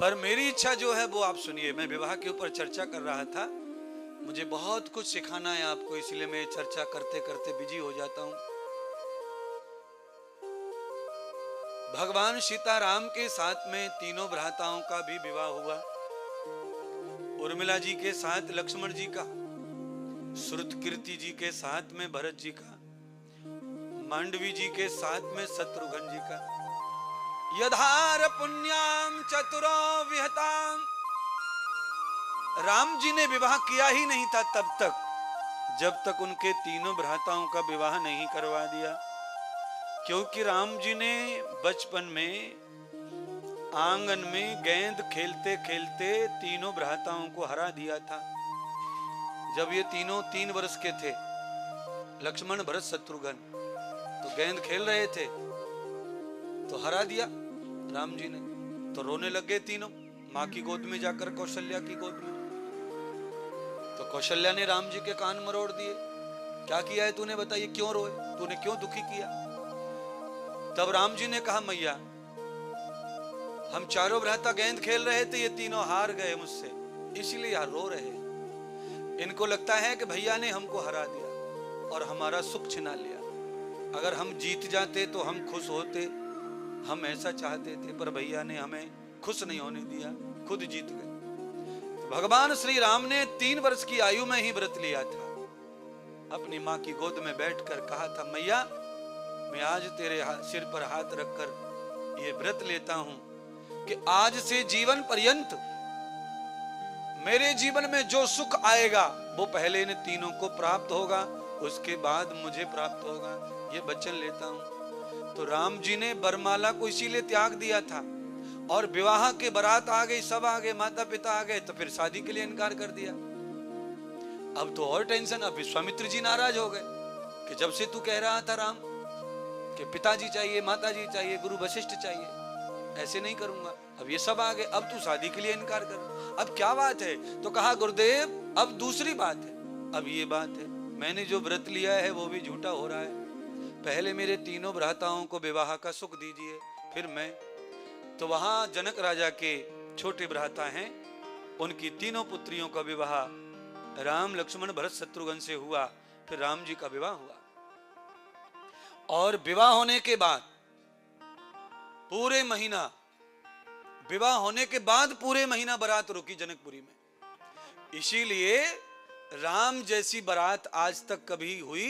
पर मेरी इच्छा जो है वो आप सुनिए। मैं विवाह के ऊपर चर्चा कर रहा था, मुझे बहुत कुछ सिखाना है आपको, इसलिए मैं चर्चा करते करते बिजी हो जाता हूं। भगवान सीताराम के साथ में तीनों भ्राताओं का भी विवाह हुआ। उर्मिला जी के साथ लक्ष्मण जी का, श्रुतकीर्ति जी के साथ में भरत जी का, मांडवी जी के साथ में शत्रुघ्न जी का। यधार पुण्याम चतुरो विहताम। राम जी ने विवाह किया ही नहीं था तब तक, जब तक उनके तीनों भ्राताओं का विवाह नहीं करवा दिया। क्योंकि राम जी ने बचपन में आंगन में गेंद खेलते खेलते तीनों भ्राताओं को हरा दिया था। जब ये तीनों 3 वर्ष के थे, लक्ष्मण भरत शत्रुघ्न, तो गेंद खेल रहे थे तो हरा दिया राम जी ने। तो रोने लग गए तीनों, माँ की गोद में जाकर, कौशल्या की गोद में। तो कौशल्या ने राम जी के कान मरोड़ दिए, क्या किया है तूने, बताइए क्यों रोए, तूने क्यों दुखी किया। तब राम जी ने कहा, मैया हम चारों भ्राता गेंद खेल रहे थे, ये तीनों हार गए मुझसे, इसलिए यार रो रहे हैं। इनको लगता है कि भैया ने हमको हरा दिया और हमारा सुख छिना लिया। अगर हम जीत जाते तो हम खुश होते, हम ऐसा चाहते थे, पर भैया ने हमें खुश नहीं होने दिया, खुद जीत गए। तो भगवान श्री राम ने 3 वर्ष की आयु में ही व्रत लिया था। अपनी माँ की गोद में बैठकर कहा था, मैया मैं आज तेरे सिर पर हाथ रखकर ये व्रत लेता हूं कि आज से जीवन पर्यंत मेरे जीवन में जो सुख आएगा वो पहले इन तीनों को प्राप्त होगा, उसके बाद मुझे प्राप्त होगा, ये वचन लेता हूं। तो राम जी ने बरमाला को इसीलिए त्याग दिया था। और विवाह के बारात आ गई, सब आ गए, माता पिता आ गए, तो फिर शादी के लिए इनकार कर दिया। अब तो और टेंशन, अब विश्वामित्र जी नाराज हो गए कि जब से तू कह रहा था राम कि पिताजी चाहिए, माताजी चाहिए, गुरु वशिष्ठ चाहिए, ऐसे नहीं करूंगा, अब ये सब आ गए, अब तू शादी के लिए इनकार कर, अब क्या बात है। तो कहा, गुरुदेव अब दूसरी बात है, अब ये बात है, मैंने जो व्रत लिया है वो भी झूठा हो रहा है। पहले मेरे तीनों भ्राताओं को विवाह का सुख दीजिए, फिर मैं। तो वहां जनक राजा के छोटे भ्राता हैं, उनकी तीनों पुत्रियों का विवाह राम लक्ष्मण भरत शत्रुघ्न से हुआ। फिर राम जी का विवाह हुआ, और विवाह होने के बाद पूरे महीना, विवाह होने के बाद पूरे महीना बारात रुकी जनकपुरी में। इसीलिए राम जैसी बारात आज तक कभी हुई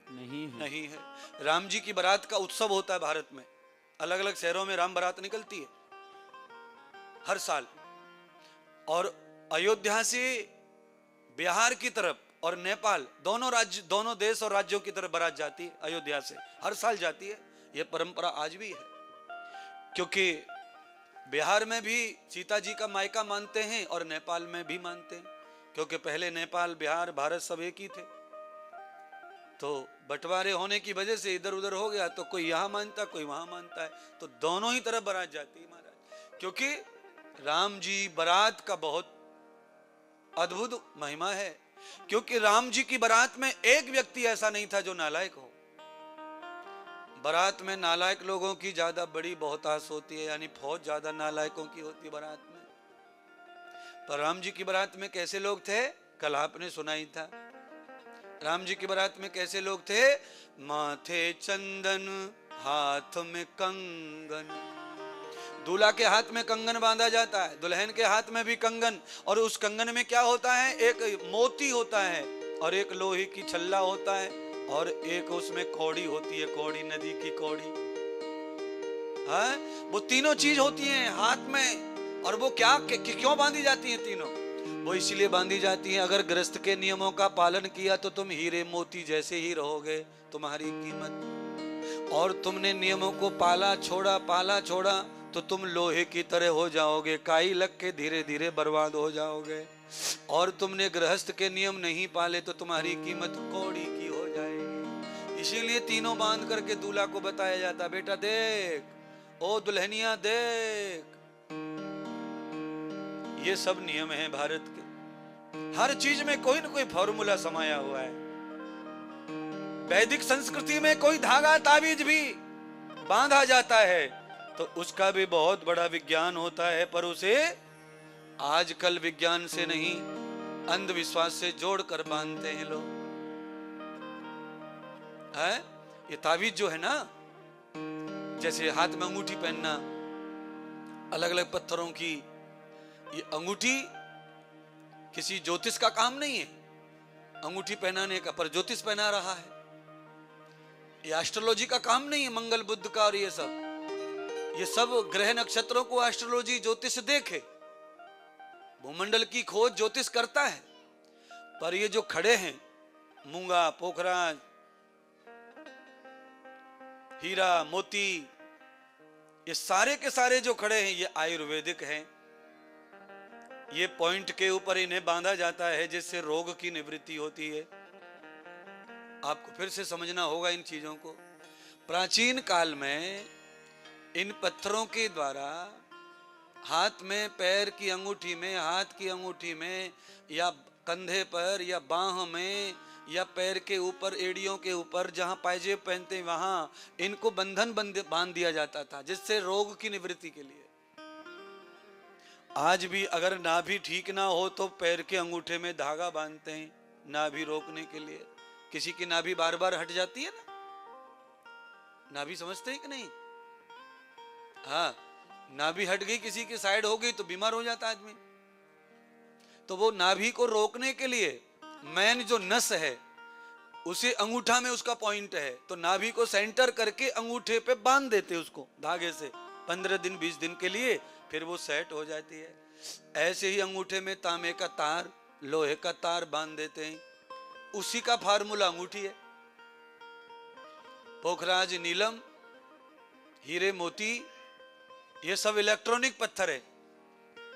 नहीं है। राम जी की बारात का उत्सव होता है भारत में, अलग अलग शहरों में राम बारात निकलती है हर साल। और अयोध्या से बिहार की तरफ और नेपाल, दोनों राज्य, दोनों देश और राज्यों की तरफ बारात जाती है, अयोध्या से हर साल जाती है। यह परंपरा आज भी है, क्योंकि बिहार में भी सीता जी का मायका मानते हैं और नेपाल में भी मानते हैं, क्योंकि पहले नेपाल, बिहार, भारत सब एक ही थे। तो बंटवारे होने की वजह से इधर उधर हो गया, तो कोई यहाँ मानता, कोई वहां मानता है, तो दोनों ही तरफ बारात जाती है महाराज। क्योंकि राम जी बारात का बहुत अद्भुत महिमा है, क्योंकि राम जी की बारात में एक व्यक्ति ऐसा नहीं था जो नालायक हो। बारात में नालायक लोगों की ज्यादा बड़ी बहुताश होती है, यानी फौज ज्यादा नालायकों की होती है बारात में। पर राम जी की बारात में कैसे लोग थे, कल आपने सुना ही था। राम जी की बारात में कैसे लोग थे, माथे चंदन हाथ में कंगन। दूल्हा के हाथ में कंगन बांधा जाता है, दुल्हन के हाथ में भी कंगन, और उस कंगन में क्या होता है, एक मोती होता है और एक लोहे की छल्ला होता है और एक उसमें कौड़ी होती है, कौड़ी, नदी की कौड़ी। हाँ, वो तीनों चीज होती हैं हाथ में। और वो क्या क्यों बांधी जाती हैं तीनों, वो इसलिए बांधी जाती हैं, अगर गृहस्थ के नियमों का पालन किया तो तुम हीरे मोती जैसे ही रहोगे, तुम्हारी कीमत। और तुमने नियमों को पाला छोड़ा तो तुम लोहे की तरह हो जाओगे, काई लग के धीरे धीरे बर्बाद हो जाओगे। और तुमने गृहस्थ के नियम नहीं पाले तो तुम्हारी कीमत कौड़ी की हो जाएगी। इसीलिए तीनों बांध करके दूल्हा को बताया जाता, बेटा देख, ओ दुल्हनिया देख। ये सब नियम हैं भारत के, हर चीज में कोई ना कोई फॉर्मूला समाया हुआ है। वैदिक संस्कृति में कोई धागा ताबीज भी बांधा जाता है, तो उसका भी बहुत बड़ा विज्ञान होता है, पर उसे आजकल विज्ञान से नहीं अंधविश्वास से जोड़कर बांधते हैं लोग। है ये तावीज जो है ना, जैसे हाथ में अंगूठी पहनना अलग अलग पत्थरों की, ये अंगूठी किसी ज्योतिष का काम नहीं है अंगूठी पहनाने का, पर ज्योतिष पहना रहा है। ये एस्ट्रोलॉजी का काम नहीं है, मंगल बुध का और ये सब ग्रह नक्षत्रों को एस्ट्रोलॉजी ज्योतिष देखे, भूमंडल की खोज ज्योतिष करता है। पर ये जो खड़े हैं मूंगा, पोखराज, हीरा, मोती, ये सारे के सारे जो खड़े हैं ये आयुर्वेदिक हैं। ये पॉइंट के ऊपर इन्हें बांधा जाता है जिससे रोग की निवृत्ति होती है। आपको फिर से समझना होगा इन चीजों को। प्राचीन काल में इन पत्थरों के द्वारा हाथ में, पैर की अंगूठी में, हाथ की अंगूठी में, या कंधे पर, या बाह में, या पैर के ऊपर, एड़ियों के ऊपर जहां पायजेब पहनते हैं वहां इनको बंधन बांध दिया जाता था, जिससे रोग की निवृत्ति के लिए। आज भी अगर नाभि ठीक ना हो तो पैर के अंगूठे में धागा बांधते हैं नाभि रोकने के लिए। किसी की नाभि बार बार हट जाती है ना, नाभि समझते हैं कि नहीं? हाँ, नाभि हट गई, किसी की साइड हो गई तो बीमार हो जाता आदमी। तो वो नाभि को रोकने के लिए मैन जो नस है उसे अंगूठा में उसका पॉइंट है, तो नाभि को सेंटर करके अंगूठे पे बांध देते उसको धागे से 15 दिन 20 दिन के लिए, फिर वो सेट हो जाती है। ऐसे ही अंगूठे में तांबे का तार, लोहे का तार बांध देते हैं, उसी का फार्मूला अंगूठी है। पोखराज, नीलम, हीरे, मोती, ये सब इलेक्ट्रॉनिक पत्थर है।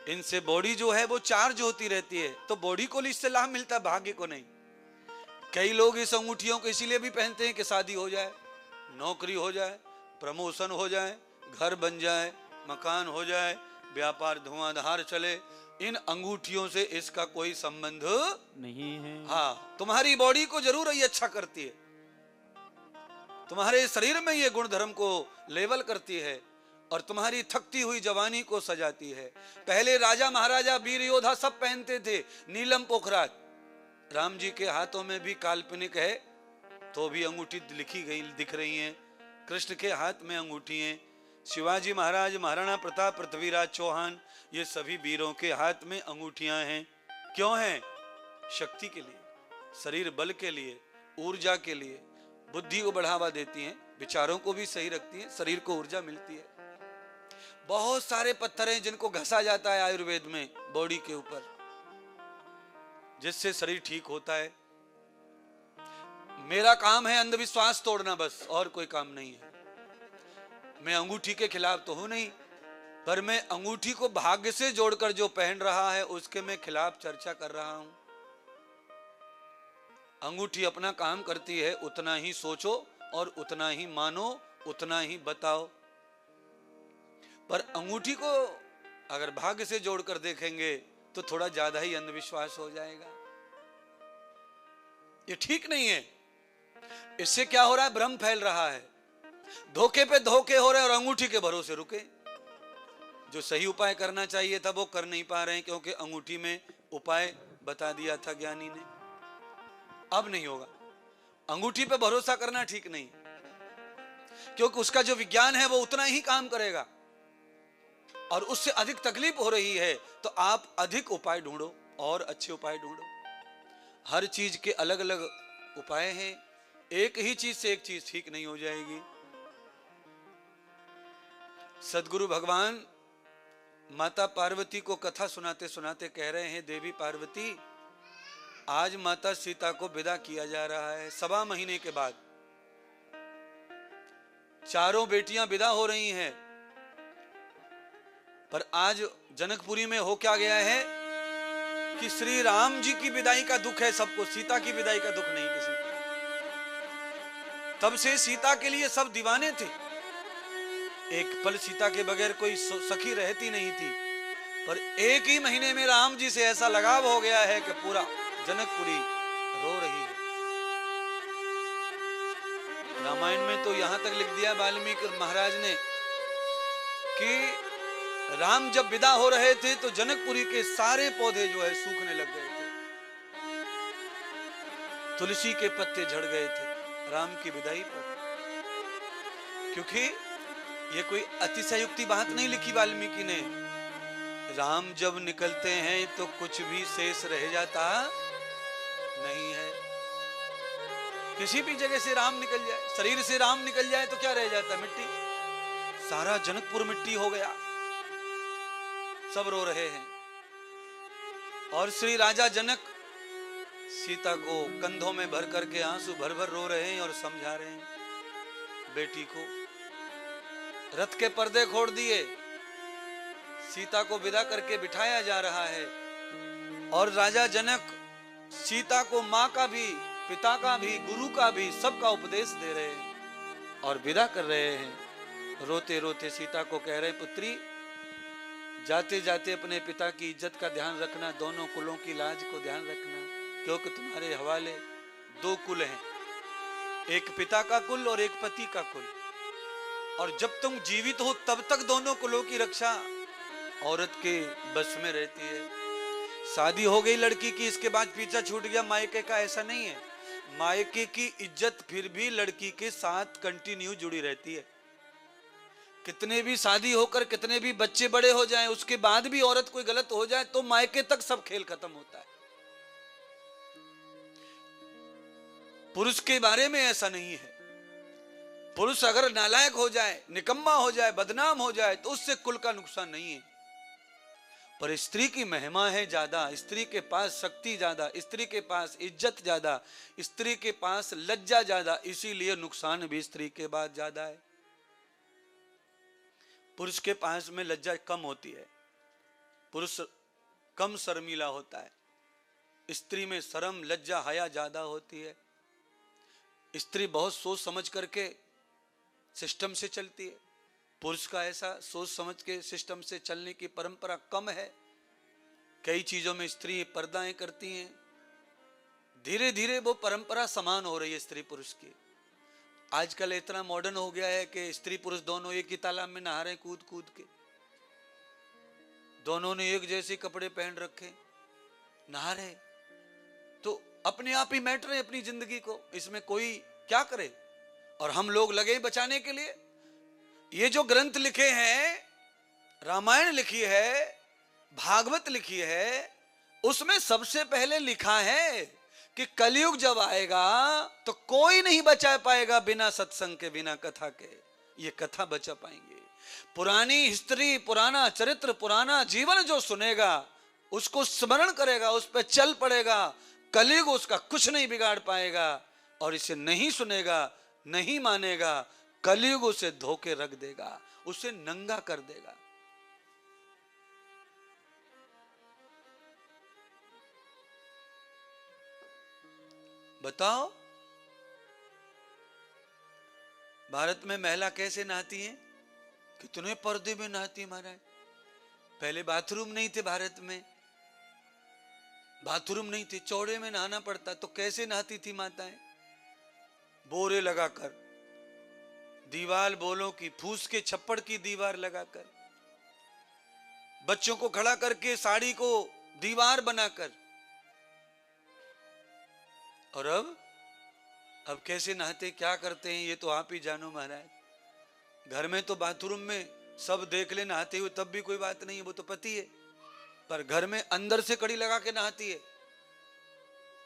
इनसे बॉडी जो है वो चार्ज होती रहती है, तो बॉडी को इससे लाभ मिलता है, भाग्य को नहीं। कई लोग इस अंगूठियों को इसीलिए भी पहनते हैं कि शादी हो जाए, नौकरी हो जाए, प्रमोशन हो जाए, घर बन जाए, मकान हो जाए, व्यापार धुआंधार चले। इन अंगूठियों से इसका कोई संबंध नहीं है। हाँ, तुम्हारी बॉडी को जरूर ये अच्छा करती है, तुम्हारे शरीर में ये गुण धर्म को लेवल करती है और तुम्हारी थकती हुई जवानी को सजाती है। पहले राजा महाराजा, वीर योद्धा सब पहनते थे नीलम, पोखराज। राम जी के हाथों में भी काल्पनिक है तो भी अंगूठी लिखी गई दिख रही है। कृष्ण के हाथ में अंगूठी है। शिवाजी महाराज, महाराणा प्रताप, पृथ्वीराज चौहान, ये सभी वीरों के हाथ में अंगूठियां हैं। क्यों हैं? शक्ति के लिए, शरीर बल के लिए, ऊर्जा के लिए, बुद्धि को बढ़ावा देती हैं, विचारों को भी सही रखती हैं, शरीर को ऊर्जा मिलती है। बहुत सारे पत्थर हैं जिनको घसा जाता है आयुर्वेद में बॉडी के ऊपर, जिससे शरीर ठीक होता है। मेरा काम है अंधविश्वास तोड़ना, बस, और कोई काम नहीं है। मैं अंगूठी के खिलाफ तो हूं नहीं, पर मैं अंगूठी को भाग्य से जोड़कर जो पहन रहा है उसके मैं खिलाफ चर्चा कर रहा हूं। अंगूठी अपना काम करती है, उतना ही सोचो और उतना ही मानो, उतना ही बताओ। पर अंगूठी को अगर भाग्य से जोड़कर देखेंगे तो थोड़ा ज्यादा ही अंधविश्वास हो जाएगा। ये ठीक नहीं है। इससे क्या हो रहा है? भ्रम फैल रहा है, धोखे पे धोखे हो रहे हैं और अंगूठी के भरोसे रुके। जो सही उपाय करना चाहिए था वो कर नहीं पा रहे हैं, क्योंकि अंगूठी में उपाय बता दिया था ज्ञानी ने। अब नहीं होगा। अंगूठी पे भरोसा करना ठीक नहीं, क्योंकि उसका जो विज्ञान है वो उतना ही काम करेगा और उससे अधिक तकलीफ हो रही है, तो आप अधिक उपाय ढूंढो और अच्छे उपाय ढूंढो। हर चीज के अलग अलग उपाय हैं, एक ही चीज से एक चीज ठीक नहीं हो जाएगी। सदगुरु भगवान माता पार्वती को कथा सुनाते सुनाते कह रहे हैं, देवी पार्वती, आज माता सीता को विदा किया जा रहा है। 1.25 महीने के बाद चारों बेटियां विदा हो रही हैं, पर आज जनकपुरी में हो क्या गया है कि श्री राम जी की विदाई का दुख है सबको, सीता की विदाई का दुख नहीं किसी को। तब से सीता के लिए सब दीवाने थे, एक पल सीता के बगैर कोई सखी रहती नहीं थी। पर एक ही महीने में राम जी से ऐसा लगाव हो गया है कि पूरा जनकपुरी रो रही है। रामायण में तो यहां तक लिख दिया वाल्मीकि महाराज ने कि राम जब विदा हो रहे थे तो जनकपुरी के सारे पौधे जो है सूखने लग गए थे, तुलसी के पत्ते झड़ गए थे राम की विदाई पर। क्योंकि ये कोई अतिशयोक्ति बात नहीं लिखी वाल्मीकि ने। राम जब निकलते हैं तो कुछ भी शेष रह जाता नहीं है। किसी भी जगह से राम निकल जाए, शरीर से राम निकल जाए तो क्या रह जाता? मिट्टी। सारा जनकपुर मिट्टी हो गया, सब रो रहे हैं। और श्री राजा जनक सीता को कंधों में भर करके आंसू भर भर रो रहे हैं और समझा रहे हैं बेटी को। रथ के पर्दे खोल दिए, सीता को विदा करके बिठाया जा रहा है और राजा जनक सीता को मां का भी, पिता का भी, गुरु का भी, सबका उपदेश दे रहे हैं और विदा कर रहे हैं। रोते रोते सीता को कह रहे, पुत्री जाते जाते अपने पिता की इज्जत का ध्यान रखना, दोनों कुलों की लाज को ध्यान रखना, क्योंकि तुम्हारे हवाले दो कुल हैं, एक पिता का कुल और एक पति का कुल। और जब तुम जीवित हो तब तक दोनों कुलों की रक्षा औरत के बस में रहती है। शादी हो गई लड़की की, इसके बाद पीछा छूट गया मायके का, ऐसा नहीं है। मायके की इज्जत फिर भी लड़की के साथ कंटिन्यू जुड़ी रहती है। कितने भी शादी होकर कितने भी बच्चे बड़े हो जाएं, उसके बाद भी औरत कोई गलत हो जाए तो मायके तक सब खेल खत्म होता है। पुरुष के बारे में ऐसा नहीं है। पुरुष अगर नालायक हो जाए, निकम्मा हो जाए, बदनाम हो जाए तो उससे कुल का नुकसान नहीं है। पर स्त्री की महिमा है ज्यादा, स्त्री के पास शक्ति ज्यादा, स्त्री के पास इज्जत ज्यादा, स्त्री के पास लज्जा ज्यादा, इसीलिए नुकसान भी स्त्री के बाद ज्यादा है। पुरुष के पास में लज्जा कम होती है, पुरुष कम शर्मीला होता है। स्त्री में शर्म, लज्जा, हया ज्यादा होती है। स्त्री बहुत सोच समझ करके सिस्टम से चलती है, पुरुष का ऐसा सोच समझ के सिस्टम से चलने की परंपरा कम है। कई चीजों में स्त्री पर्दाएं करती हैं। धीरे धीरे वो परंपरा समान हो रही है स्त्री पुरुष की। आजकल इतना मॉडर्न हो गया है कि स्त्री पुरुष दोनों एक ही तालाब में नहा रहे हैं कूद कूद के। दोनों ने एक जैसे कपड़े पहन रखे, नहा रहे, तो अपने आप ही मैटर है अपनी जिंदगी को, इसमें कोई क्या करे। और हम लोग लगे बचाने के लिए। ये जो ग्रंथ लिखे हैं, रामायण लिखी है, भागवत लिखी है, उसमें सबसे पहले लिखा है कि कलयुग जब आएगा तो कोई नहीं बचा पाएगा बिना सत्संग के, बिना कथा के। ये कथा बचा पाएंगे। पुरानी हिस्ट्री, पुराना चरित्र, पुराना जीवन जो सुनेगा, उसको स्मरण करेगा, उस पर चल पड़ेगा, कलयुग उसका कुछ नहीं बिगाड़ पाएगा। और इसे नहीं सुनेगा, नहीं मानेगा, कलयुग उसे धोके रख देगा, उसे नंगा कर देगा। बताओ, भारत में महिला कैसे नहाती है? कितने पर्दे में नहाती है महाराज। पहले बाथरूम नहीं थे भारत में, बाथरूम नहीं थे, चौड़े में नहाना पड़ता। तो कैसे नहाती थी माताएं? बोरे लगाकर, दीवार बोलों की, फूस के छप्पड़ की दीवार लगाकर, बच्चों को खड़ा करके साड़ी को दीवार बनाकर। और अब कैसे नहाते, क्या करते हैं, ये तो आप ही जानो महाराज। घर में तो बाथरूम में सब देख ले नहाते हुए, तब भी कोई बात नहीं है, वो तो पति है। पर घर में अंदर से कड़ी लगा के नहाती है।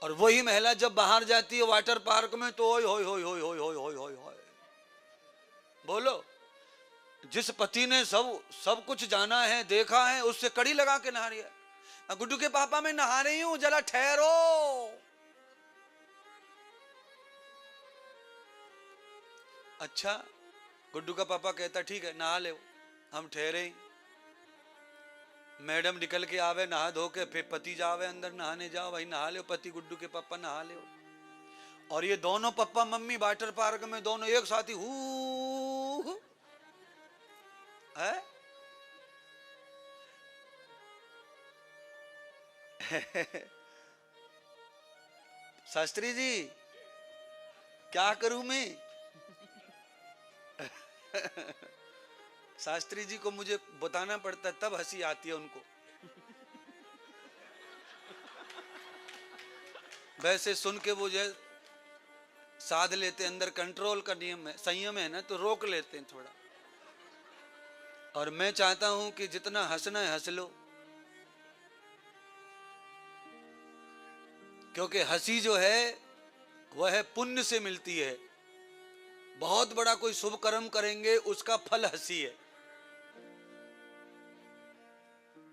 और वही महिला जब बाहर जाती है वाटर पार्क में, तो ओय होय होय होय होय होय होय होय होय। बोलो, जिस पति ने सब कुछ जाना है, देखा है, उससे कड़ी लगा के नहा रही है। गुड्डू के पापा मैं नहा रही हूं, जरा ठहरो। अच्छा, गुड्डू का पापा कहता ठीक है नहा ले, हम ठहरे। मैडम निकल के आवे नहा धो के, फिर पति जावे अंदर नहाने, जाओ भाई नहा ले, पति गुड्डू के पापा नहा ले। और ये दोनों पप्पा मम्मी वाटर पार्क में दोनों एक साथ ही है। शास्त्री जी क्या करूं मैं? शास्त्री जी को मुझे बताना पड़ता है, तब हंसी आती है उनको। वैसे सुन के वो जो साध लेते, अंदर कंट्रोल का नियम है, संयम है ना, तो रोक लेते हैं थोड़ा। और मैं चाहता हूं कि जितना हंसना है हंस लो, क्योंकि हंसी जो है वह है पुण्य से मिलती है। बहुत बड़ा कोई शुभ कर्म करेंगे उसका फल हंसी है,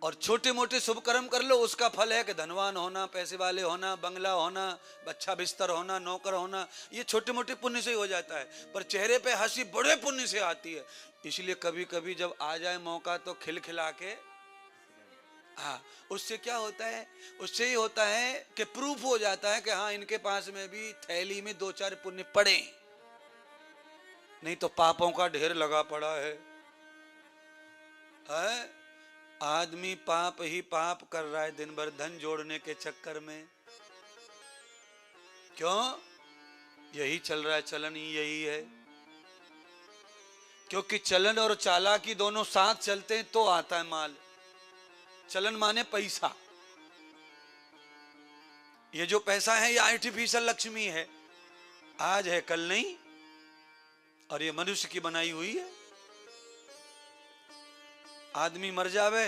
और छोटे मोटे शुभ कर्म कर लो उसका फल है कि धनवान होना, पैसे वाले होना, बंगला होना, अच्छा बिस्तर होना, नौकर होना। ये छोटे मोटे पुण्य से ही हो जाता है, पर चेहरे पे हंसी बड़े पुण्य से आती है। इसलिए कभी कभी जब आ जाए मौका तो खिलखिला के, हाँ, उससे क्या होता है, उससे ही होता है कि प्रूफ हो जाता है कि हाँ इनके पास में भी थैली में 2-4 पुण्य पड़े, नहीं तो पापों का ढेर लगा पड़ा है। आदमी पाप ही पाप कर रहा है दिन भर धन जोड़ने के चक्कर में। क्यों? यही चल रहा है, चलन ही यही है। क्योंकि चलन और चालाकी दोनों साथ चलते हैं तो आता है माल। चलन माने पैसा। ये जो पैसा है ये आर्टिफिशियल लक्ष्मी है, आज है कल नहीं, और ये मनुष्य की बनाई हुई है। आदमी मर जावे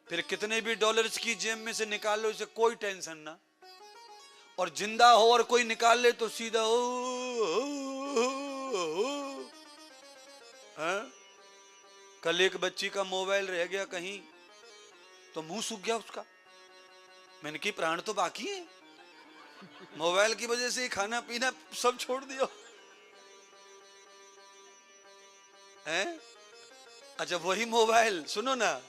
फिर कितने भी डॉलर्स की जेब में से निकाल लो, इसे कोई टेंशन ना, और जिंदा हो और कोई निकाल ले तो सीधा कल एक बच्ची का मोबाइल रह गया कहीं तो मुंह सूख गया उसका। मैंने की प्राण तो बाकी है, मोबाइल की वजह से खाना पीना सब छोड़ दिया है। अच्छा वही मोबाइल, सुनो ना,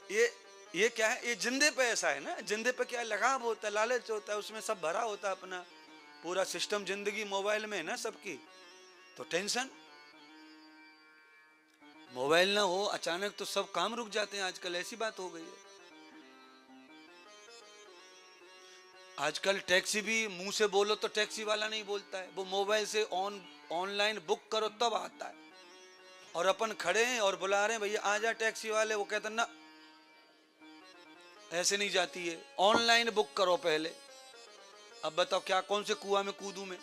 ये क्या है, ये जिंदे पे ऐसा है ना, जिंदे पे क्या लगाव होता है, लालच होता है, उसमें सब भरा होता है, अपना पूरा सिस्टम जिंदगी मोबाइल में है ना सबकी, तो टेंशन। मोबाइल ना हो अचानक तो सब काम रुक जाते हैं, आजकल ऐसी बात हो गई है। आजकल टैक्सी भी मुंह से बोलो तो टैक्सी वाला नहीं बोलता है, वो मोबाइल से ऑनलाइन बुक करो तब आता है। और अपन खड़े हैं और बुला रहे हैं भैया आ जा टैक्सी वाले, वो कहते ना ऐसे नहीं जाती है, ऑनलाइन बुक करो पहले। अब बताओ क्या, कौन से कुआं में कूदूं मैं?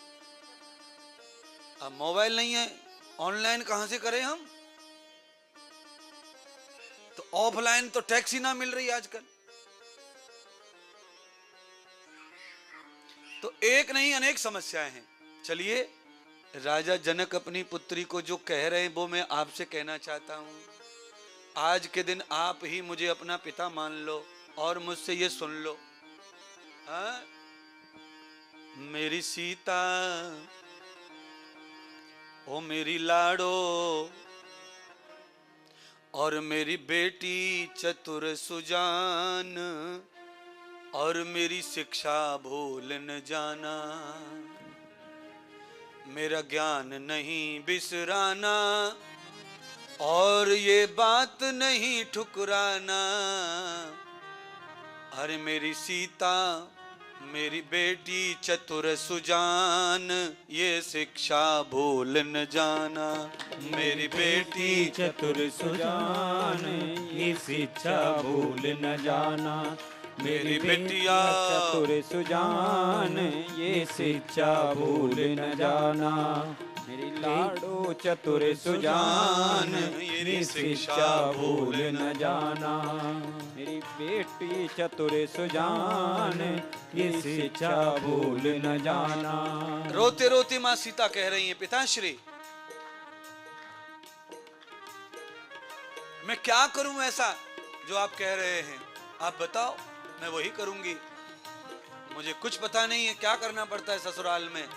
अब मोबाइल नहीं है, ऑनलाइन कहां से करें हम? तो ऑफलाइन तो टैक्सी ना मिल रही आजकल। तो एक नहीं अनेक समस्याएं हैं। चलिए, राजा जनक अपनी पुत्री को जो कह रहे हैं वो मैं आपसे कहना चाहता हूं। आज के दिन आप ही मुझे अपना पिता मान लो और मुझसे ये सुन लो। मेरी सीता, ओ मेरी लाडो, और मेरी बेटी चतुर सुजान, और मेरी शिक्षा भूल न जाना, मेरा ज्ञान नहीं बिसराना, और ये बात नहीं ठुकराना। अरे मेरी सीता, मेरी बेटी चतुर सुजान, ये शिक्षा भूल न जाना। मेरी बेटी चतुर सुजान, ये शिक्षा भूल न जाना। मेरी बेटिया चतुर सुजान, ये शिक्षा भूल न जाना। मेरी लाडो चतुर सुजान, ये शिक्षा भूल न जाना। मेरी बेटी चतुर सुजान, ये शिक्षा भूल न जाना। रोते रोते माँ सीता कह रही है, पिताश्री मैं क्या करूं ऐसा जो आप कह रहे हैं, आप बताओ, मैं वही करूंगी। मुझे कुछ पता नहीं है क्या करना पड़ता है ससुराल में।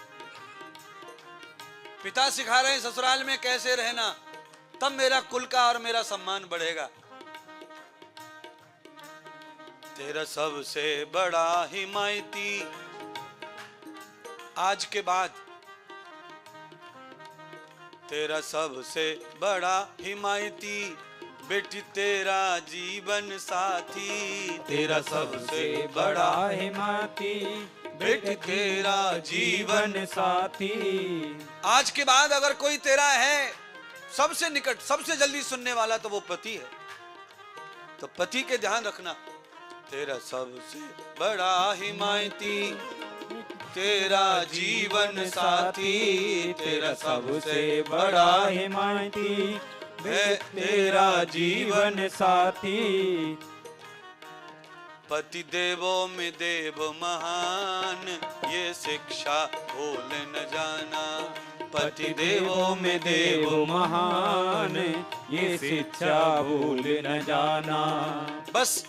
पिता सिखा रहे हैं ससुराल में कैसे रहना, तब मेरा कुल का और मेरा सम्मान बढ़ेगा। तेरा सबसे बड़ा हिमायती, आज के बाद तेरा सबसे बड़ा हिमायती, बेटी तेरा जीवन साथी। तेरा सबसे बड़ा हिमायती, बेटी तेरा जीवन साथी। आज के बाद अगर कोई तेरा है सबसे निकट, सबसे जल्दी सुनने वाला तो वो पति है। तो पति के ध्यान रखना। तेरा सबसे बड़ा हिमायती, तेरा जीवन साथी, तेरा सबसे बड़ा हिमायती, तेरा जीवन साथी। पति देवों में देव महान, ये शिक्षा भूल न जाना। पति देवों में देव महान, ये शिक्षा भूल न जाना। बस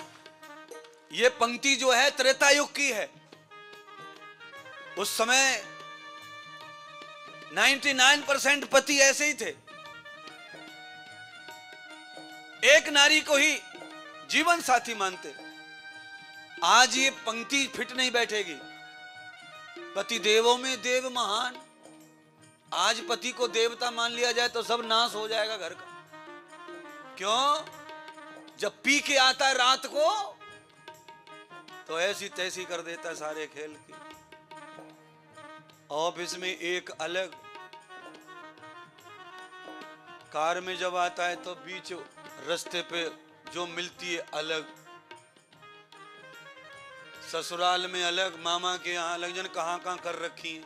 ये पंक्ति जो है त्रेता युग की है। उस समय 99% पति ऐसे ही थे, एक नारी को ही जीवन साथी मानते। आज ये पंक्ति फिट नहीं बैठेगी। पति देवों में देव महान, आज पति को देवता मान लिया जाए तो सब नाश हो जाएगा घर का। क्यों? जब पी के आता है रात को तो ऐसी तैसी कर देता है सारे खेल की। ऑफिस में एक अलग, कार में जब आता है तो बीच रास्ते पे जो मिलती है अलग, ससुराल में अलग, मामा के यहाँ अलग, जन कहां कहां कर रखी है।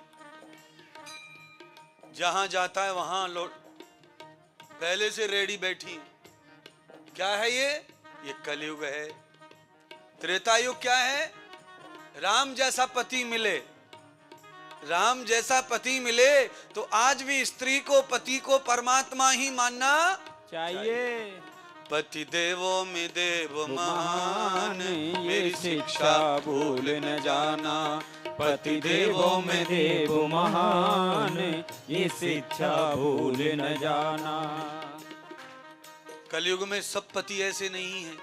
जहां जाता है वहां पहले से रेडी बैठी। क्या है ये कलयुग है। त्रेता युग क्या है? राम जैसा पति मिले, राम जैसा पति मिले तो आज भी स्त्री को, पति को परमात्मा ही मानना चाहिए। पति देवों में देव महान, ये शिक्षा भूल न जाना। पति देवों में देव महान, ये शिक्षा भूल न जाना। कलयुग में सब पति ऐसे नहीं हैं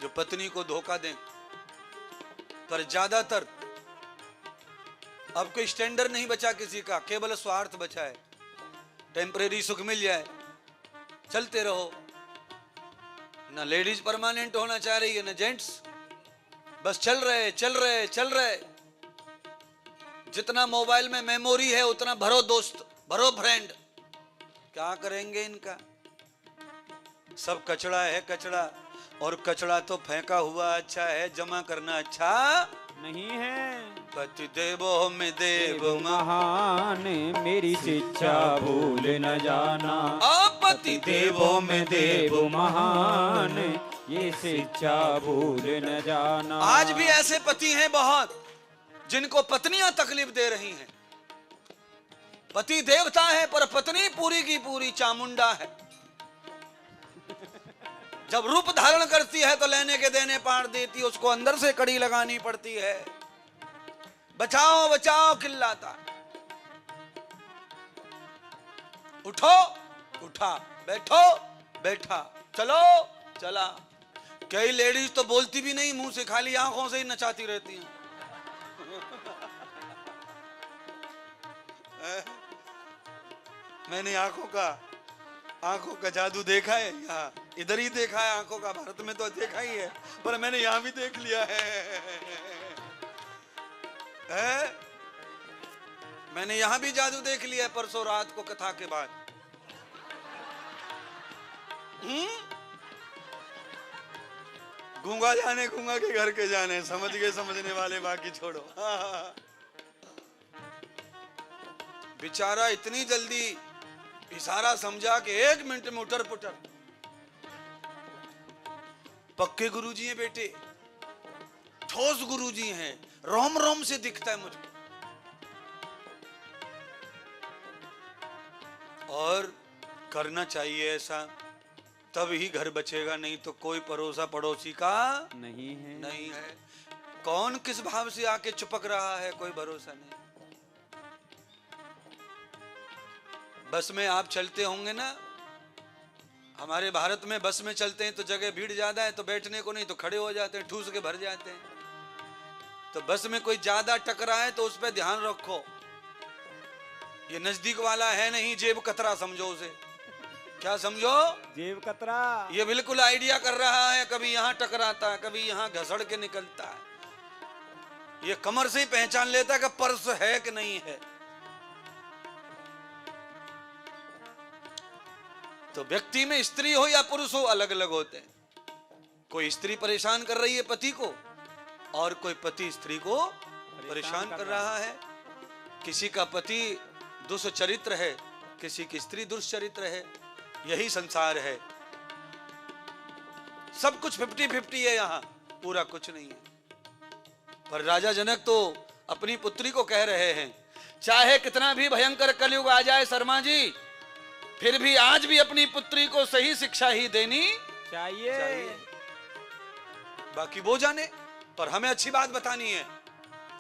जो पत्नी को धोखा दें, पर ज्यादातर अब कोई स्टैंडर्ड नहीं बचा किसी का, केवल स्वार्थ बचा है। टेम्परेरी सुख मिल जाए, चलते रहो। ना लेडीज परमानेंट होना चाह रही है ना जेंट्स, बस चल रहे चल रहे चल रहे। जितना मोबाइल में मेमोरी है उतना भरो दोस्त, भरो फ्रेंड। क्या करेंगे इनका? सब कचड़ा है कचड़ा, और कचड़ा तो फेंका हुआ अच्छा है, जमा करना अच्छा नहीं है। पति देवों में देव महान, मेरी शिक्षा भूल न जाना। पति देवों में देव महान, ये शिक्षा भूल न जाना। आज भी ऐसे पति हैं बहुत जिनको पत्नियां तकलीफ दे रही हैं। पति देवता है पर पत्नी पूरी की पूरी चामुंडा है। जब रूप धारण करती है तो लेने के देने पार देती, उसको अंदर से कड़ी लगानी पड़ती है। बचाओ बचाओ चिल्लाता। उठो उठा, बैठो बैठा, चलो चला। कई लेडीज तो बोलती भी नहीं, मुंह से खाली आंखों से ही नचाती रहती हैं। मैंने आंखों का जादू देखा है। यहाँ इधर ही देखा है आंखों का, भारत में तो देखा ही है, पर मैंने यहाँ भी देख लिया है? मैंने यहाँ भी जादू देख लिया है परसों रात को कथा के बाद। गूंगा जाने गूंगा के घर के जाने, समझ गए समझने वाले, बाकी छोड़ो। बेचारा इतनी जल्दी इशारा समझा कि 1 मिनट में उटर पुटर। पक्के गुरुजी हैं बेटे, ठोस गुरुजी हैं, रोम रोम से दिखता है मुझको। और करना चाहिए ऐसा, तब ही घर बचेगा, नहीं तो कोई परोसा पड़ोसी का नहीं है। कौन किस भाव से आके चिपक रहा है, कोई भरोसा नहीं। बस में आप चलते होंगे ना, हमारे भारत में बस में चलते हैं तो जगह भीड़ ज्यादा है तो बैठने को नहीं तो खड़े हो जाते हैं, ठूस के भर जाते हैं। तो बस में कोई ज्यादा टकरा है तो उस पर ध्यान रखो। ये नजदीक वाला है नहीं, जेब कतरा समझो उसे। क्या समझो? जेब कतरा। ये बिल्कुल आइडिया कर रहा है, कभी यहाँ टकराता है, कभी यहाँ घसड़ के निकलता है। ये कमर से ही पहचान लेता है कि पर्स है कि नहीं है। तो व्यक्ति में स्त्री हो या पुरुष हो अलग अलग होते हैं। कोई स्त्री परेशान कर रही है पति को और कोई पति स्त्री को परेशान कर रहा है। किसी का पति दुष्चरित्र है, किसी की स्त्री दुष्चरित्र है। यही संसार है। सब कुछ 50-50 है, यहां पूरा कुछ नहीं है। पर राजा जनक तो अपनी पुत्री को कह रहे हैं, चाहे कितना भी भयंकर कलयुग आ जाए शर्मा जी, फिर भी आज भी अपनी पुत्री को सही शिक्षा ही देनी चाहिए। बाकी वो जाने, पर हमें अच्छी बात बतानी है।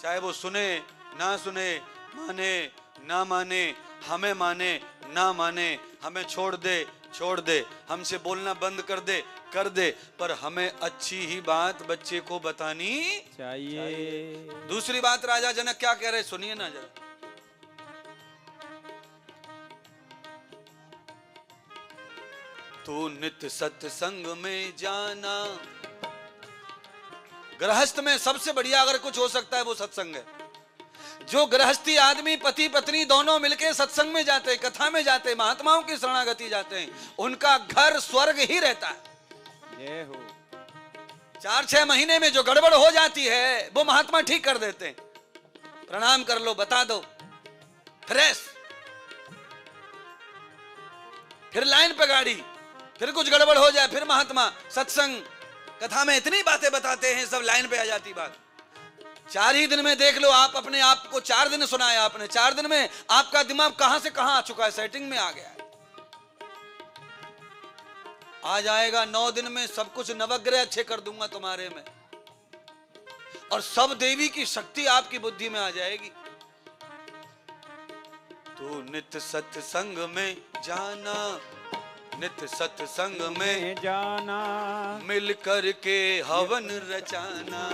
चाहे वो सुने ना सुने, माने ना माने, हमें माने ना माने, हमें छोड़ दे, हमसे बोलना बंद कर दे, पर हमें अच्छी ही बात बच्चे को बतानी चाहिए। दूसरी बात राजा जनक क्या कह रहे, सुनिए ना जरा। तू नित्य सत्संग में जाना। गृहस्थ में सबसे बढ़िया अगर कुछ हो सकता है वो सत्संग है। जो गृहस्थी आदमी पति पत्नी दोनों मिलकर सत्संग में जाते हैं, कथा में जाते हैं, महात्माओं की शरणागति जाते हैं, उनका घर स्वर्ग ही रहता है। ये हो 4-6 महीने में जो गड़बड़ हो जाती है वो महात्मा ठीक कर देते हैं। प्रणाम कर लो, बता दो, फ्रेश, फिर लाइन पे गाड़ी, फिर कुछ गड़बड़ हो जाए, फिर महात्मा सत्संग कथा में इतनी बातें बताते हैं, सब लाइन पे आ जाती बात। 4 ही दिन में देख लो, आप अपने आप को 4 दिन सुनाया आपने, 4 दिन में आपका दिमाग कहां से कहां आ चुका है, सेटिंग में आ गया है। आ जाएगा 9 दिन में सब कुछ नवग्रह अच्छे कर दूंगा तुम्हारे में, और सब देवी की शक्ति आपकी बुद्धि में आ जाएगी। तू नित्य सत्संग में जाना, नित्य सत्संग में जाना, मिल कर के हवन रचाना।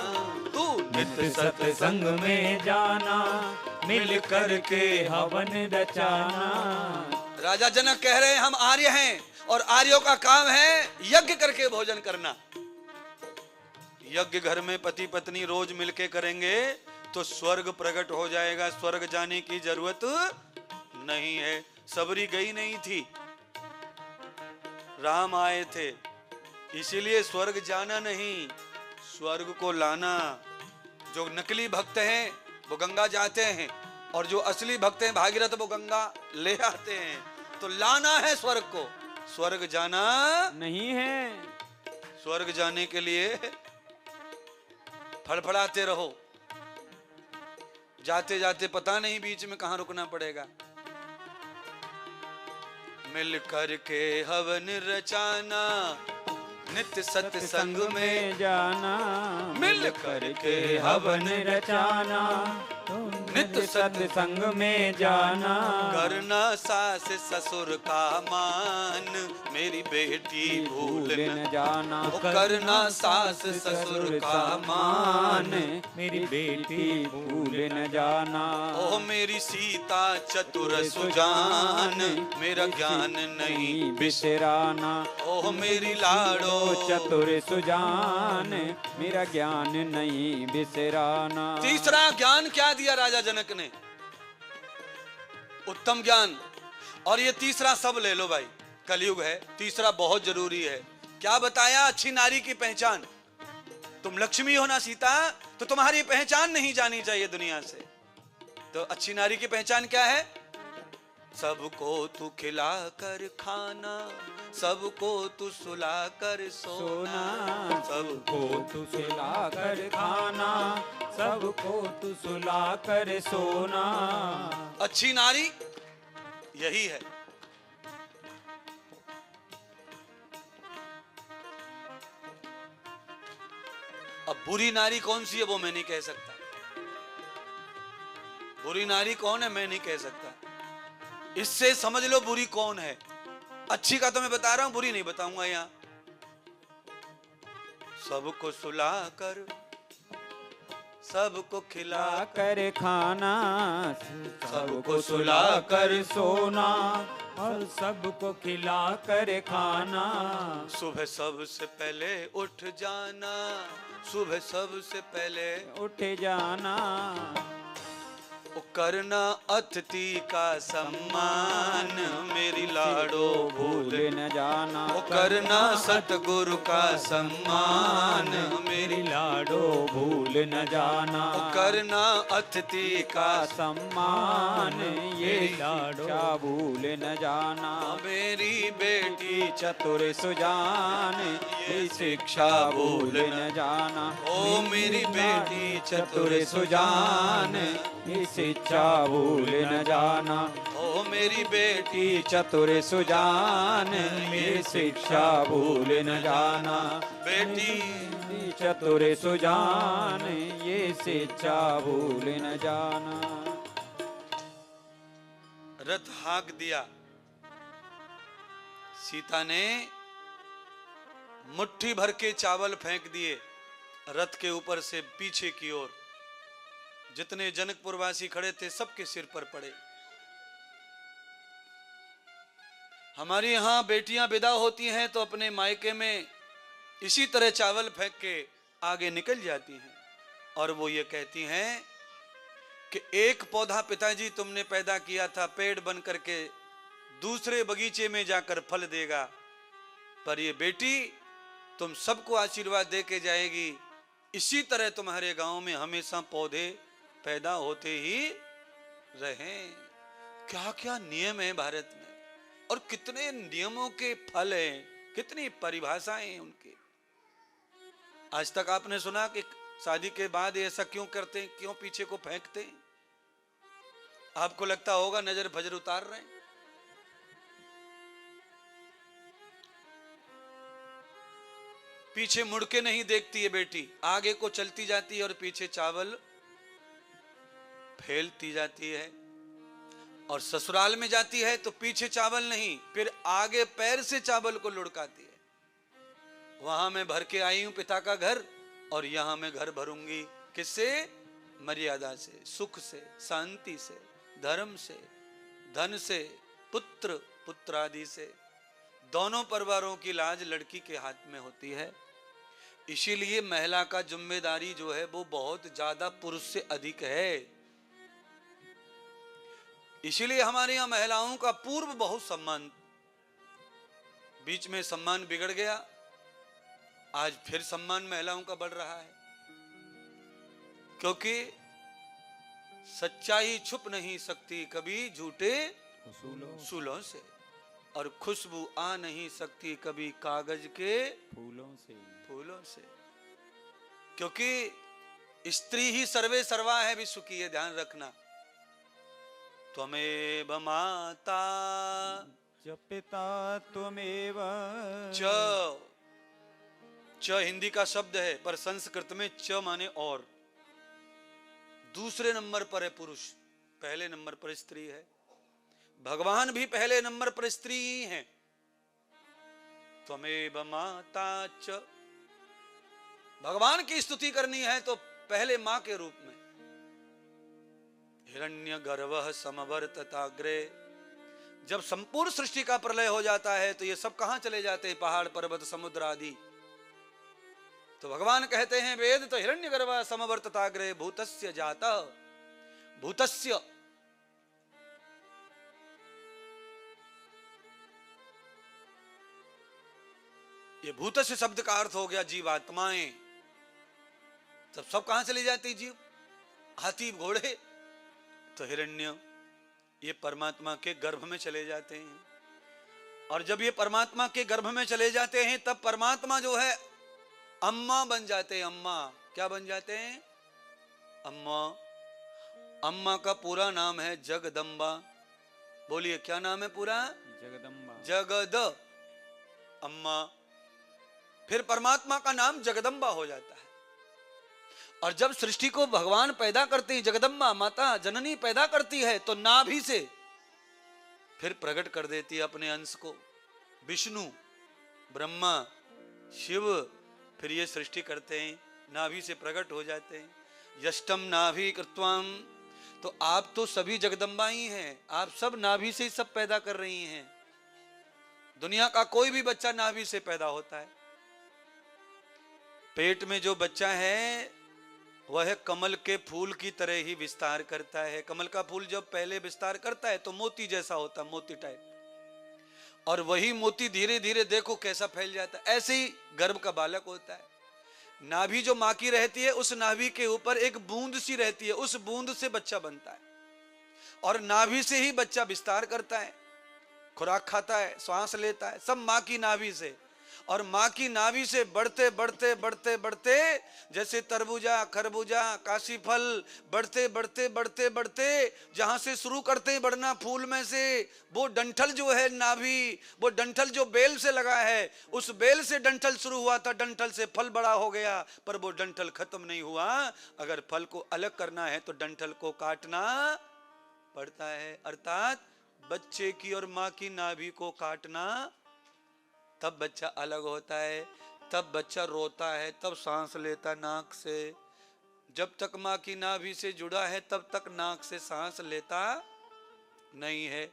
तू नित्य सत्संग में जाना, मिल कर के हवन रचाना। राजा जनक कह रहे हैं हम आर्य हैं, और आर्यों का काम है यज्ञ करके भोजन करना। यज्ञ घर में पति पत्नी रोज मिलके करेंगे तो स्वर्ग प्रकट हो जाएगा। स्वर्ग जाने की जरूरत नहीं है। सबरी गई नहीं थी, राम आए थे, इसीलिए स्वर्ग जाना नहीं, स्वर्ग को लाना। जो नकली भक्त हैं वो गंगा जाते हैं, और जो असली भक्त हैं भागीरथ वो गंगा ले आते हैं। तो लाना है स्वर्ग को, स्वर्ग जाना नहीं है। स्वर्ग जाने के लिए फड़फड़ाते रहो, जाते जाते पता नहीं बीच में कहां रुकना पड़ेगा। मिल कर के हवन रचाना, नित्य सत्संग में जाना, मिल कर के हवन रचाना, नित्य सत्संग में जाना। करना सास ससुर का मान, मेरी बेटी भूल न जाना। करना सास ससुर का मान, मेरी बेटी भूल न जाना। ओ मेरी सीता चतुर सुजान, मेरा ज्ञान नहीं बिसराना। ओ मेरी लाड़ो चतुर सुजान, मेरा ज्ञान नहीं बिसराना। तीसरा ज्ञान क्या दिया राजा जनक ने? उत्तम ज्ञान। और ये तीसरा सब ले लो भाई, कलयुग है, तीसरा बहुत जरूरी है। क्या बताया? अच्छी नारी की पहचान। तुम लक्ष्मी हो ना सीता, तो तुम्हारी पहचान नहीं जानी चाहिए दुनिया से। तो अच्छी नारी की पहचान क्या है? सबको तू खिला कर खाना, सबको तू सुला कर सोना। सबको तू सुला कर खाना, सबको तू सुला कर सोना। अच्छी नारी यही है। अब बुरी नारी कौन सी है वो मैं नहीं कह सकता। बुरी नारी कौन है मैं नहीं कह सकता। इससे समझ लो बुरी कौन है। अच्छी का तो मैं बता रहा हूं, बुरी नहीं बताऊंगा यहां। सबको सुला कर, सबको खिला कर खाना, सबको सुला कर सोना, और सबको खिला कर खाना। सुबह सबसे पहले उठ जाना, सुबह सबसे पहले उठ जाना। करना अतिथि का सम्मान मेरी लाडो भूल न जाना। करना सतगुरु का सम्मान मेरी लाडो भूल न जाना। करना अतिथि का सम्मान ये लाडो भूल न जाना। मेरी बेटी चतुर सुजान ये शिक्षा भूल न जाना। ओ मेरी बेटी चतुर सुजान ये शिक्षा भूल न जाना। ओ मेरी बेटी चतुर सुजान ये शिक्षा भूल न जाना। बेटी चतुर सुजान ये शिक्षा भूल न जाना। रथ हाँक दिया। सीता ने मुट्ठी भर के चावल फेंक दिए रथ के ऊपर से पीछे की ओर। जितने जनकपुरवासी खड़े थे सबके सिर पर पड़े। हमारे यहां बेटियां विदा होती हैं तो अपने मायके में इसी तरह चावल फेंक के आगे निकल जाती हैं और वो ये कहती हैं कि एक पौधा पिताजी तुमने पैदा किया था पेड़ बन करके दूसरे बगीचे में जाकर फल देगा, पर ये बेटी तुम सबको आशीर्वाद दे के जाएगी। इसी तरह तुम्हारे गांव में हमेशा पौधे पैदा होते ही रहें। क्या क्या नियम है भारत में और कितने नियमों के फल हैं, कितनी परिभाषाएं हैं उनके। आज तक आपने सुना कि शादी के बाद ऐसा क्यों करते हैं, क्यों पीछे को फेंकते हैं? आपको लगता होगा नजर फजर उतार रहे हैं। पीछे मुड़ के नहीं देखती है बेटी, आगे को चलती जाती है और पीछे चावल फैलती जाती है। और ससुराल में जाती है तो पीछे चावल नहीं, फिर आगे पैर से चावल को लुढ़काती है। वहां मैं भर के आई हूं पिता का घर और यहां मैं घर भरूंगी। किससे? मर्यादा से, सुख से, शांति से, धर्म से, धन से, पुत्र पुत्र आदि से। दोनों परिवारों की लाज लड़की के हाथ में होती है। इसीलिए महिला का जिम्मेदारी जो है वो बहुत ज्यादा पुरुष से अधिक है। इसीलिए हमारे यहां महिलाओं का पूर्व बहुत सम्मान, बीच में सम्मान बिगड़ गया, आज फिर सम्मान महिलाओं का बढ़ रहा है। क्योंकि सच्चाई छुप नहीं सकती कभी झूठे सूलों से, और खुशबू आ नहीं सकती कभी कागज के फूलों से। क्योंकि स्त्री ही सर्वे सर्वा है विश्व की, ये ध्यान रखना। त्वमेव माता च पिता त्वमेव। च हिंदी का शब्द है पर संस्कृत में च माने और। दूसरे नंबर पर है पुरुष, पहले नंबर पर स्त्री है। भगवान भी पहले नंबर पर स्त्री ही है। त्वमेव माता च, भगवान की स्तुति करनी है तो पहले मां के रूप में। हिरण्य गर्भः समवर्तताग्रे, जब संपूर्ण सृष्टि का प्रलय हो जाता है तो ये सब कहां चले जाते हैं? पहाड़ पर्वत समुद्र आदि। तो भगवान कहते हैं वेद तो हिरण्य गर्भः समवर्तताग्रे भूतस्य जाता। भूतस्य ये भूतस्य शब्द का अर्थ हो गया जीवात्माएं। तब सब कहां चली जाती जीव? हाथी घोड़े। तो हिरण्य ये परमात्मा के गर्भ में चले जाते हैं। और जब ये परमात्मा के गर्भ में चले जाते हैं तब परमात्मा जो है अम्मा बन जाते हैं। अम्मा क्या बन जाते हैं? अम्मा। अम्मा का पूरा नाम है जगदम्बा। बोलिए क्या नाम है पूरा? जगदम्बा। जगद अम्मा। फिर परमात्मा का नाम जगदम्बा हो जाता है। और जब सृष्टि को भगवान पैदा करती है, जगदम्बा माता जननी पैदा करती है, तो नाभि से फिर प्रकट कर देती है अपने अंश को। विष्णु, ब्रह्मा, शिव फिर ये सृष्टि करते हैं, नाभि से प्रकट हो जाते हैं। यष्टम नाभि कृत्वाम, तो आप तो सभी जगदम्बा ही हैं। आप सब नाभि से ही सब पैदा कर रही हैं। दुनिया का कोई भी बच्चा नाभि से पैदा होता है। पेट में जो बच्चा है वह कमल के फूल की तरह ही विस्तार करता है। कमल का फूल जब पहले विस्तार करता है तो मोती जैसा होता है, मोती टाइप, और वही मोती धीरे धीरे देखो कैसा फैल जाता है। ऐसे ही गर्भ का बालक होता है। नाभि जो माँ की रहती है, उस नाभि के ऊपर एक बूंद सी रहती है, उस बूंद से बच्चा बनता है, और नाभि से ही बच्चा विस्तार करता है, खुराक खाता है, श्वास लेता है, सब माँ की नाभि से। और माँ की नाभि से बढ़ते बढ़ते बढ़ते बढ़ते, जैसे तरबूजा, खरबूजा, काशी फल, बढ़ते बढ़ते बढ़ते बढ़ते, जहां से शुरू करते हैं बढ़ना फूल में से, वो डंठल जो है नाभि, वो डंठल जो बेल से लगा है, उस बेल से डंठल शुरू हुआ था, डंठल से फल बड़ा हो गया, पर वो डंठल खत्म नहीं हुआ। अगर फल को अलग करना है तो डंठल को काटना पड़ता है, अर्थात बच्चे की और माँ की नाभि को काटना, तब बच्चा अलग होता है, तब बच्चा रोता है, तब सांस लेता नाक से। जब तक माँ की नाभि से जुड़ा है तब तक नाक से सांस लेता नहीं है।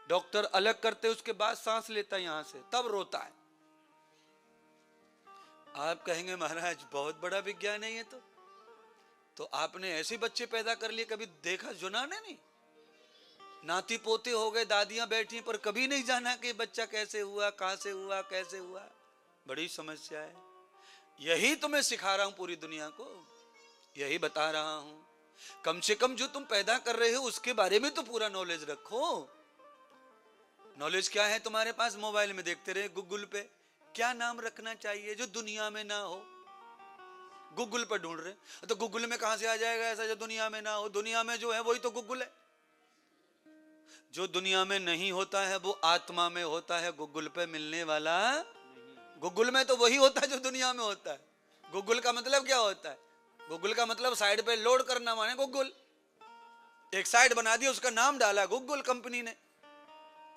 डॉक्टर अलग करते उसके बाद सांस लेता यहां से, तब रोता है। आप कहेंगे महाराज बहुत बड़ा विज्ञान है ये तो आपने ऐसे बच्चे पैदा कर लिए, कभी देखा सुना नहीं? नाती पोते हो गए, दादियां बैठी, पर कभी नहीं जाना कि बच्चा कैसे हुआ, कहां से हुआ, कैसे हुआ। बड़ी समस्या है। यही तो मैं सिखा रहा हूं पूरी दुनिया को, यही बता रहा हूं। कम से कम जो तुम पैदा कर रहे हो उसके बारे में तो पूरा नॉलेज रखो। नॉलेज क्या है तुम्हारे पास? मोबाइल में देखते रहे, गूगल पे क्या नाम रखना चाहिए जो दुनिया में ना हो, गूगल पर ढूंढ रहे। तो गूगल में कहां से आ जाएगा ऐसा जो दुनिया में ना हो? दुनिया में जो है वही तो गूगल है। जो दुनिया में नहीं होता है वो आत्मा में होता है, गूगल पे मिलने वाला। गूगल में तो वही होता है जो दुनिया में होता है। गूगल का मतलब क्या होता है? गूगल का मतलब साइड पे लोड करना, माने गूगल। एक साइड बना दी, उसका नाम डाला गूगल कंपनी ने।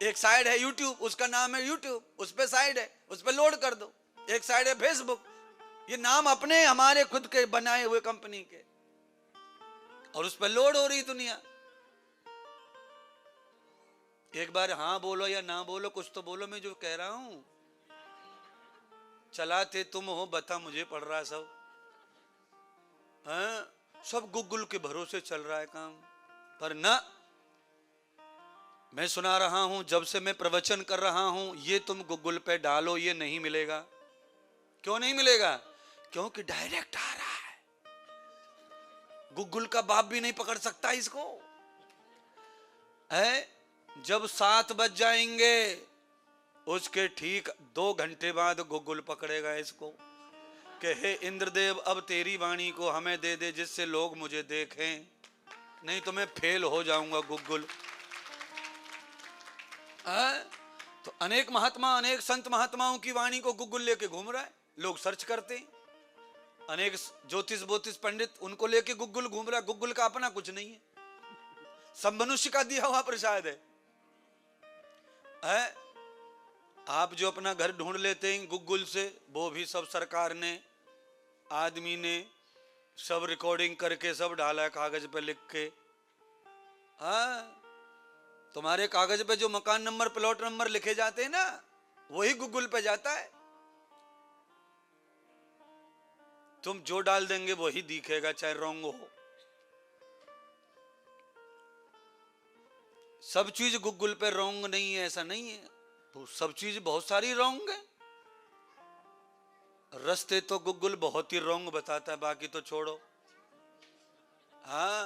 एक साइड है यूट्यूब, उसका नाम है यूट्यूब, उस पे साइड है, उस पे लोड कर दो। एक साइड है फेसबुक, ये नाम अपने हमारे खुद के बनाए हुए कंपनी के, और उस पर लोड हो रही दुनिया। एक बार हाँ बोलो या ना बोलो, कुछ तो बोलो, मैं जो कह रहा हूं। चलाते तुम हो, बता मुझे पड़ रहा सब। हाँ, सब गूगल के भरोसे चल रहा है काम, पर ना, मैं सुना रहा हूं, जब से मैं प्रवचन कर रहा हूं, ये तुम गूगल पे डालो, ये नहीं मिलेगा। क्यों नहीं मिलेगा? क्योंकि डायरेक्ट आ रहा है। गूगल का बाप भी नहीं पकड़ सकता इसको है। जब 7 बज जाएंगे उसके ठीक 2 घंटे बाद गूगल पकड़ेगा इसको कि हे इंद्रदेव, अब तेरी वाणी को हमें दे दे जिससे लोग मुझे देखें, नहीं तो मैं फेल हो जाऊंगा गूगल। तो अनेक महात्मा, अनेक संत महात्माओं की वाणी को गूगल लेके घूम रहा है, लोग सर्च करते हैं। अनेक ज्योतिष बोतिष पंडित उनको लेके गूगल घूम रहा है। गूगल का अपना कुछ नहीं है, सब मनुष्य का दिया हुआ प्रसाद है। आप जो अपना घर ढूंढ लेते हैं गूगल से, वो भी सब सरकार ने, आदमी ने सब रिकॉर्डिंग करके सब डाला है कागज पे लिख के। तुम्हारे कागज पे जो मकान नंबर, प्लॉट नंबर लिखे जाते हैं ना, वही गूगल पे जाता है। तुम जो डाल देंगे वही दिखेगा, चाहे रॉन्ग हो। सब चीज गूगल पे रॉन्ग नहीं है, ऐसा नहीं है। तो सब चीज बहुत सारी रॉन्ग है। रास्ते तो गूगल बहुत ही रॉन्ग बताता है, बाकी तो छोड़ो। हाँ,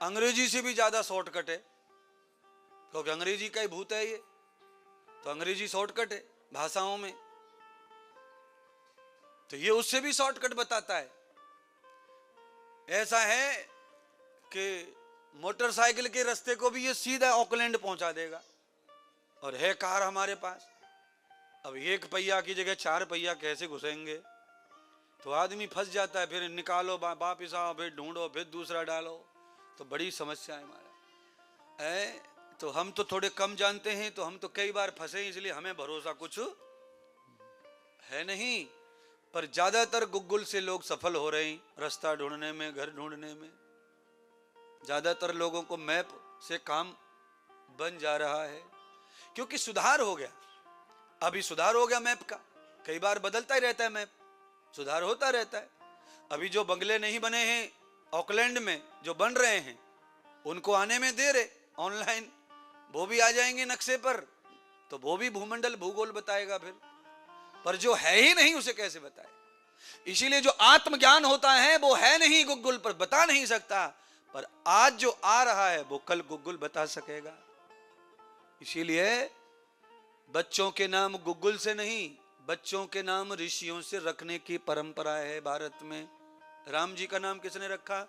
अंग्रेजी से भी ज्यादा शॉर्टकट है, क्योंकि अंग्रेजी का ही भूत है ये, तो अंग्रेजी शॉर्टकट है भाषाओं में, तो ये उससे भी शॉर्टकट बताता है। ऐसा है कि मोटरसाइकिल के रास्ते को भी ये सीधा ऑकलैंड पहुंचा देगा। और है कार हमारे पास, अब 1 पहिया की जगह 4 पहिया कैसे घुसेंगे? तो आदमी फंस जाता है, फिर निकालो वापिस आओ, फिर ढूंढो, फिर दूसरा डालो, तो बड़ी समस्या है हमारा। तो हम तो थोड़े कम जानते हैं, तो हम तो कई बार फंसे, इसलिए हमें भरोसा कुछ है नहीं। पर ज्यादातर गूगल से लोग सफल हो रहे हैं रास्ता ढूंढने में, घर ढूंढने में। ज्यादातर लोगों को मैप से काम बन जा रहा है, क्योंकि सुधार हो गया। अभी सुधार हो गया मैप का, कई बार बदलता ही रहता है मैप, सुधार होता रहता है। अभी जो बंगले नहीं बने हैं ऑकलैंड में, जो बन रहे हैं, उनको आने में देर है, ऑनलाइन वो भी आ जाएंगे नक्शे पर, तो वो भी भूमंडल भूगोल बताएगा फिर। पर जो है ही नहीं उसे कैसे बताए? इसीलिए जो आत्मज्ञान होता है वो है नहीं गूगल पर, बता नहीं सकता, पर आज जो आ रहा है वो कल गूगल बता सकेगा। इसीलिए बच्चों के नाम गूगल से नहीं, बच्चों के नाम ऋषियों से रखने की परंपरा है भारत में। राम जी का नाम किसने रखा?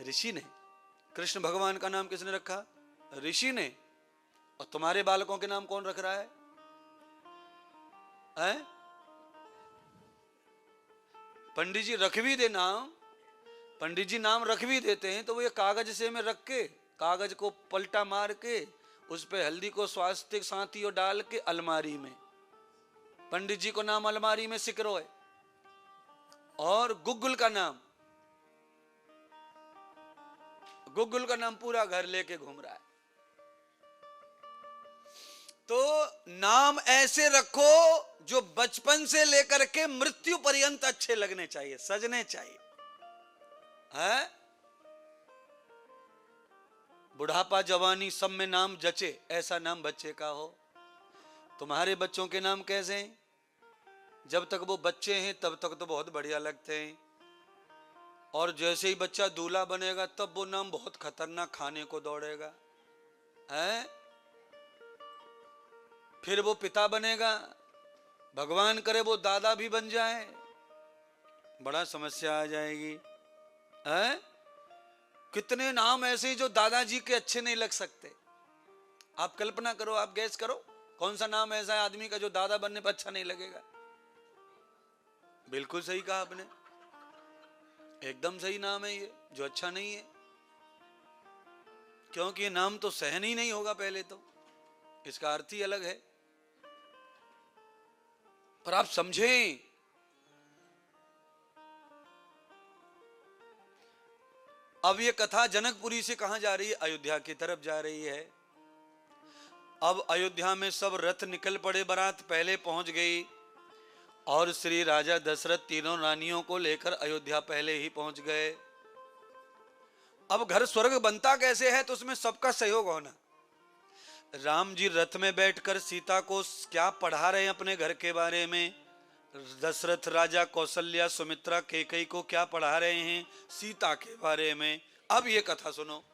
ऋषि ने। कृष्ण भगवान का नाम किसने रखा? ऋषि ने। और तुम्हारे बालकों के नाम कौन रख रहा है? पंडित जी रख भी दे नाम, पंडित जी नाम रख भी देते हैं तो वो ये कागज से में रख के, कागज को पलटा मार के उस पे हल्दी को स्वास्तिक साथियों डाल के अलमारी में, पंडित जी को नाम अलमारी में सिकरो है। और गुग्गुल का नाम, गुग्गुल का नाम पूरा घर लेके घूम रहा है। तो नाम ऐसे रखो जो बचपन से लेकर के मृत्यु पर्यंत अच्छे लगने चाहिए, सजने चाहिए। है बुढ़ापा जवानी सब में नाम जचे, ऐसा नाम बच्चे का हो। तुम्हारे बच्चों के नाम कैसे हैं? जब तक वो बच्चे हैं तब तक तो बहुत बढ़िया लगते हैं, और जैसे ही बच्चा दूल्हा बनेगा तब वो नाम बहुत खतरनाक खाने को दौड़ेगा है। फिर वो पिता बनेगा, भगवान करे वो दादा भी बन जाए, बड़ा समस्या आ जाएगी है। कितने नाम ऐसे जो दादाजी के अच्छे नहीं लग सकते। आप कल्पना करो, आप गैस करो, कौन सा नाम ऐसा है आदमी का जो दादा बनने पर अच्छा नहीं लगेगा? बिल्कुल सही कहा आपने, एकदम सही नाम है ये जो अच्छा नहीं है, क्योंकि ये नाम तो सहन ही नहीं होगा पहले तो, इसका अर्थ ही अलग है। पर आप समझें, अब ये कथा जनकपुरी से कहां जा रही है? अयोध्या की तरफ जा रही है। अब अयोध्या में सब रथ निकल पड़े, बारात पहले पहुंच गई, और श्री राजा दशरथ तीनों रानियों को लेकर अयोध्या पहले ही पहुंच गए। अब घर स्वर्ग बनता कैसे है? तो उसमें सबका सहयोग होना। राम जी रथ में बैठकर सीता को क्या पढ़ा रहे हैं अपने घर के बारे में, दशरथ राजा कौशल्या सुमित्रा कैकेयी को क्या पढ़ा रहे हैं सीता के बारे में। अब ये कथा सुनो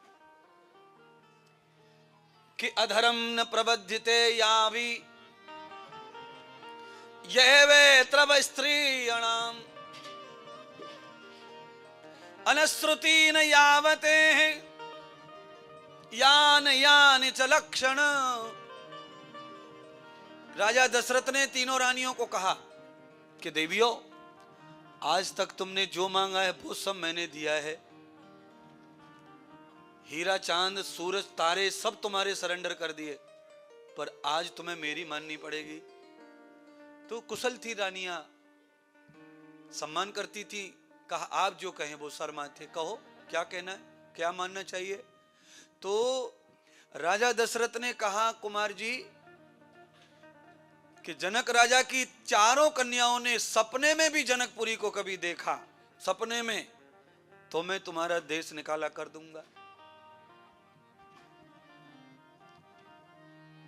कि अधर्म न प्रबध्यते यावी यैवेत्रव स्त्रीणाम अनश्रुति न यावते यान यान च लक्षण। राजा दशरथ ने तीनों रानियों को कहा कि देवियों, आज तक तुमने जो मांगा है वो सब मैंने दिया है, हीरा चांद सूरज तारे सब तुम्हारे सरेंडर कर दिए, पर आज तुम्हें मेरी माननी पड़ेगी। तो कुशल थी रानियां, सम्मान करती थी। कहा आप जो कहें वो शर्माते, कहो क्या कहना है, क्या मानना चाहिए। तो राजा दशरथ ने कहा कुमार जी कि जनक राजा की चारों कन्याओं ने सपने में भी जनकपुरी को कभी देखा, सपने में, तो मैं तुम्हारा देश निकाला कर दूंगा।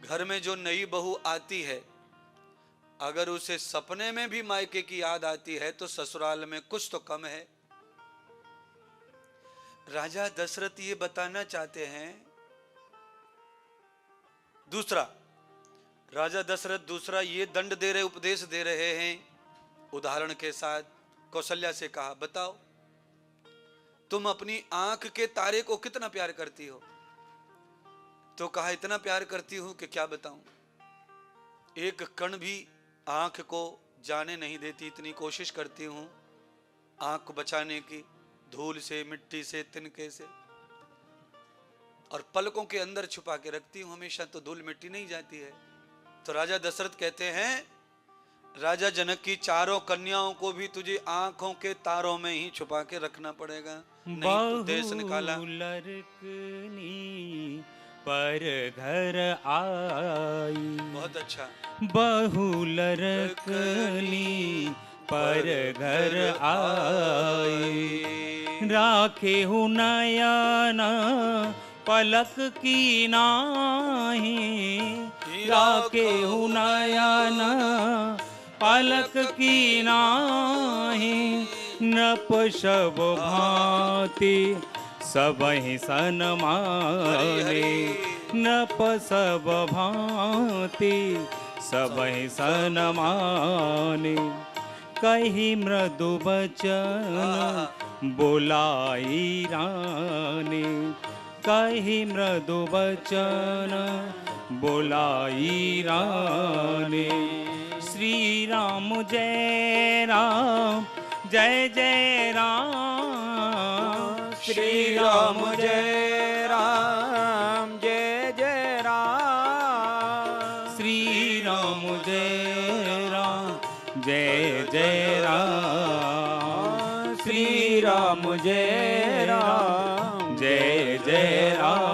घर में जो नई बहू आती है, अगर उसे सपने में भी मायके की याद आती है तो ससुराल में कुछ तो कम है। राजा दशरथ ये बताना चाहते हैं। दूसरा, राजा दशरथ दूसरा ये दंड दे रहे, उपदेश दे रहे हैं उदाहरण के साथ। कौशल्या से कहा, बताओ तुम अपनी आंख के तारे को कितना प्यार करती हो? तो कहा इतना प्यार करती हूं कि क्या बताऊं, एक कण भी आंख को जाने नहीं देती, इतनी कोशिश करती हूं आंख को बचाने की, धूल से, मिट्टी से, तिनके से, और पलकों के अंदर छुपा के रखती हूं हमेशा, तो धूल मिट्टी नहीं जाती है। तो राजा दशरथ कहते हैं, राजा जनक की चारों कन्याओं को भी तुझे आंखों के तारों में ही छुपा के रखना पड़ेगा, नहीं तो देश निकाला। पर घर आई, बहुत अच्छा। बहु लरकली पर घर आए। राखे हूँ नयन पलक की नाही, राखे हूँ नयन पलक की नाही। नृप सब भांति सबहि सन्माने, नृप सब भांति सबहि सन्माने। कही मृदु बचन बोलाई रानी, कही मृदु बचन बोलाई रानी। श्री राम जय राम जय जय राम, श्री राम जय राम जय जय राम, श्री राम जय राम जय जय राम, श्री राम जय राम जय जय राम।